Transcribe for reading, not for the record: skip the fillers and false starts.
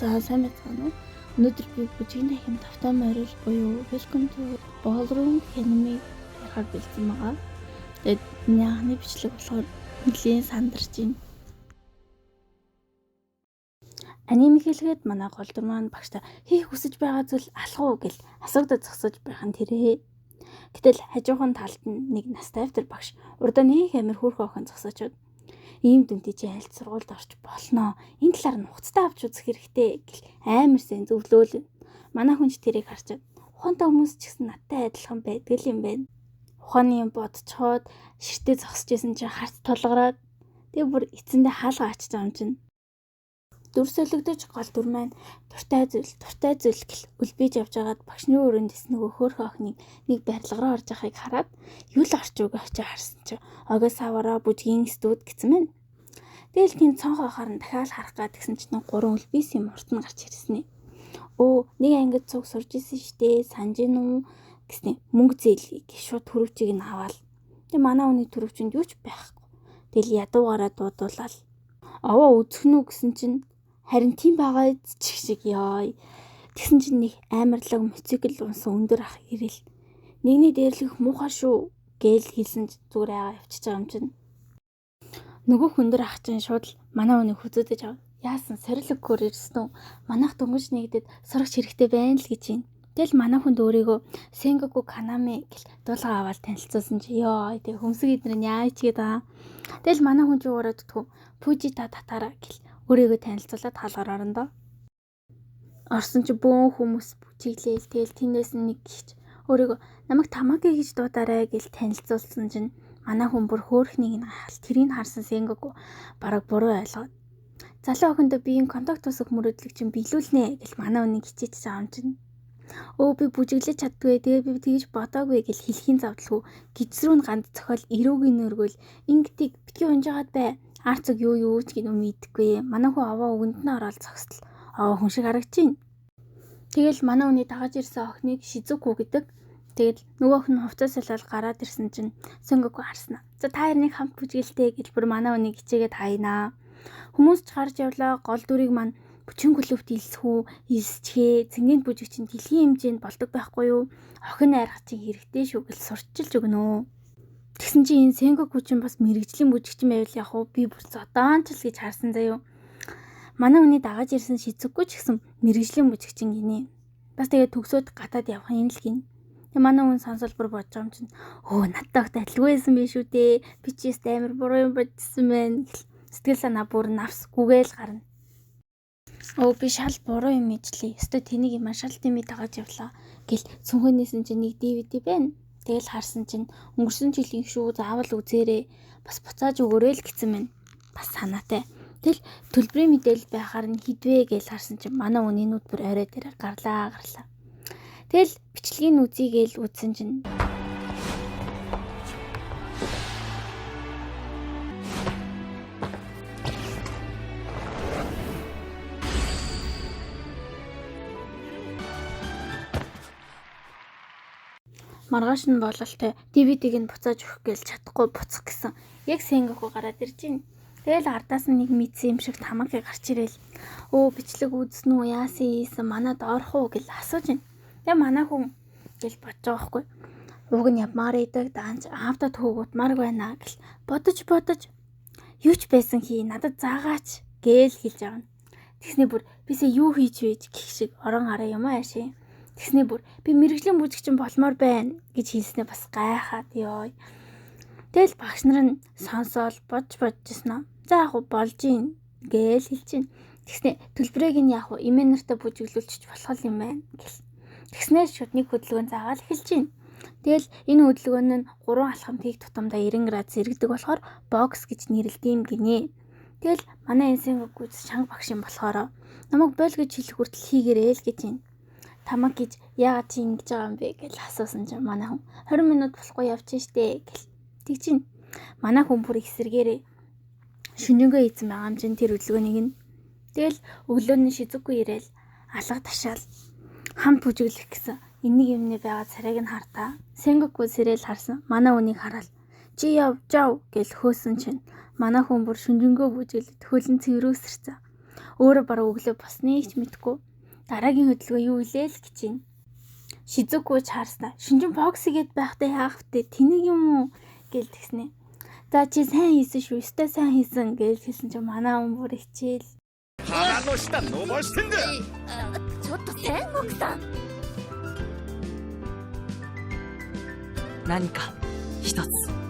За сайн байцгаана уу? Өнөөдөр би бүжигний хэм тавтай морил буюу Welcome to Ballroom Anime ярахаар бэлдсэн байгаа. Тэгээд миний анхны бичлэг болохоор нэлийн сандарч байна. Анime хэлгээд манай голдор маань багштай хийх хүсэж байгаа зүйл алах уу гэж асуудаг зогсож байх нь тэрээ. Гэтэл хажуухан талд нь нэг настай автар багш урдаа нэг амир хөөрхөн охин зогсоочод ийм дүнтэй чи альт сургуульд орч болноо. Энэ талаар нь хуцтай авч үзэх хэрэгтэй гэл амарсан зөвлөөл. Манай хүнч тэрийг харчаад ухаантай хүмүүс ч гэсэн надтай адилхан байдаг юм байна. Ухааны юм бодцоход ширтээ зогсож исэн чинь харц тулгараад тэг бүр эцэндээ хаалга ачиж байгаа юм чинь. Дүр солигдож гол дүр маань дуртай зүйл гэл үлбийж явж байгаад багшны өрөөндөөс нөгөө хөөрхөн охиныг нэг барилгараа орж байгааг хараад юу л орч өгөө очиж харсан чи огоо савараа бүжгийн студ гэсэн мэн. Тэгэл тийм цонхоо харан дахиад харах гад гэсэн чинь 3 үлбийс юм урт нь гарч ирсэн. Нэг ангид цуг сурж исэн штэ санаж гин үү гэснэ мөнгө зээлхийг шууд төрөвчийг нь аваад. Тэг манай хүний төрөвчөнд юу ч байхгүй. Тэгэл ядуугаараа дуудуулаад аваа үзэх нү гэсэн чинь харин тийм байгаа чих шиг ёо. Тэгсэн чинь нэг амарлаг моцикл унсан өндөр ах ирэл. Нэгний дээрлэх муухай шүү гээл хэлсэн чинь зүгээр айгаа явчихж байгаа юм чинь. Нөгөө хүндэр ах чинь шууд манай хүний хүзөөдөж ав. Яасан сорилгоор ирсэн үү? Манайх дөнгөж нэгдэд сурагч хэрэгтэй байна л гэж юм. Тэгэл манай хүнд өөрийгөө Сенгоку Канаме гэл дуулга аваад танилцуулсан чи ёо тэг хөмсөг эднэр нь яач гэдэг. Тэгэл манай хүн чи уураад дутгүй Пужита татараа гэл өөрийгөө танилцуулаад хаалгаар орондоо. Орсон чи бөөн хүмүүс бүжиглээл тэгэл тэндээс нэг гихч өөрийгөө намайг Тамаки гэж дуудаарай гэл танилцуулсан чинь манай хүн бүр хөөхнийг нь тэрийг харсан Сенгоку бараг буруу ойлгоод залуу охиндоо биеийн контакт усах мөрөдлөг чинь биелүүлнэ гэл манай үнийг хичээж байгаа юм чинь. Би бүжиглэж чаддгүй тэгээ би тэгж бодоогүй гэл хэлхийн завдлгүй гизрүү нь ганд цохол эрүүгийн нөргөл ингэдэг битгий унжгаад бай. Арцэг юу ч гэдэг мэдгүй. Манай хүн аваа өгөнд нь ороод зогсдол. Хүн шиг харагдчихээн. Тэгэл манай хүний дагаж ирсэн охиныг Шизуку гэдэг. Тэгэл нөгөө охин нь хувцас солиод гараад ирсэн чинь Сенгоку харснаа. За та хоёрыг хамт бүжгэлтэй гэж бүр манай хүний хичээгээд хайнаа. Хүмүүс ч гарч явлаа. Гол дүрийг маань бүчин клубт илсчээ. Цэнгийн бүжиг чинь дэлхийн хэмжээнд болдог байхгүй юу? Охин айрах чинь хэрэгтэй шүү гэл сурчилж өгнө. Тэгсэн чинь энэ Сенгоку чинь бас мэрэгжлийн бүжигчин байвал яг уу би бүр зодоон ч л гэж харсан заяо. Манай хүний дагаж ирсэн Шизуку ч гэсэн мэрэгжлийн бүжигчин гинэ. Бас тэгээ төгсөөд гадаад явах юм л гин. Тэгээ манай хүн сонсолбор бодож байгаа юм чинь надтай огт адилгүйсэн биш үү те. Би ч яст амар буруу юм бодсон байна. Сэтгэл санаа бүр навс гүгээл гарна. Би шал буруу юм ижлээ. Өстө тэнийг юм шал тэмээ дагаж явлаа гэл цүнхэнээс чинь нэг DVD байна. Тэгэл харсан чинь өнгөрсөн жилийн шүү заавал үзээрэй. Бас буцааж өгөөрэй л гэсэн мэн. Бас санаатай. Тэгэл төлбөрийн мэдээлэл байхаар нь хідвэ гэж харсан чинь манай үний нүд бүр орой дээр гарлаа. Тэгэл бичлэгийн үзийгээл үзсэн чинь маргааш нь бололтой DVD-г нь буцааж өгөх гээл чадахгүй буцах гэсэн. Яг Сенгоку гараад ирж байна. Тэгэл ардаас нь нэг мэдсэн юм шиг Тамаки гарч ирэл. Бичлэг үзсэн үү? Яасан манад орох уу гэл асууж байна. Тэгээ манай хүн гэл бодож байгаа байхгүй. Уг нь явмаар идэг даанч аавда төвгүүдмарг байна гэл бодож юу ч байсан хий надад заагаач гээл хэлж авна. Тэгснээ бүр бисээ юу хийж вэж гэх шиг орон хараа юм ааши. Тэгснээ бүр би мэрэгжлийн бүжигчин болмоор байна гэж хэлснээ бас гайхаад ёо. Тэгэл багш нар нь сонсоол бодчихсноо. За яг болж ийн гээл хэлж гин. Тэгснээ төлбөрийг нь яг эмээ нартай бүжиглүүлчих болох юм байна гэл. Тэгснээ шууд нэг хөдөлгөөн заагаал эхэлж гин. Тэгэл энэ хөдөлгөөн нь 3 алхам пик тутамдаа 90 градус эргэдэг болохоор бокс гэж нэрлэдэг юм гинэ. Тэгэл манай Сенгоку чанга багш юм болохоор намайг бойл гэж хэлэх хүртэл хийгэрэй л гэж юм. Тамаки гэж яагаад чи ингэж байгаа юм бэ гэж асуусан чинь манай хүн 20 минут болохгүй явчих штэ гэл. Тэг чинь манай хүн бүр эсэргээрээ шүнжэнгөө ийцэн байгаа юм чинь тэр хөдөлгөөнийг нь. Тэгэл өглөө нь Шизуку ирээл алга ташаал хамт бүжиглэх гэсэн энийг юмнээ байгаа царайг нь хартаа. Сенгоку сэрэл харсан манай хүнийг хараад чи яв жав гэл хөөсөн чинь манай хүн бүр шүнжэнгөө бүжиглээд хөлн цэврөөсөрцөө. Өөрөө бараг өглөө босныг ч мэдэхгүй. Дараагийн хөдөлгөөн юу илээ л гэж байна. Шизуку чаарснаа. Шинжин боксгээд байхдаа яах вэ? Тэнийг юм уу гэж тэгснэ. За чи сайн хийсэн шүү. Өстэй сайн хийсэн гэж хэлсэн чинь манай хүн бүр хичээл. 腹の下伸ばしてんだ。ちょっと天国さん。何か一つ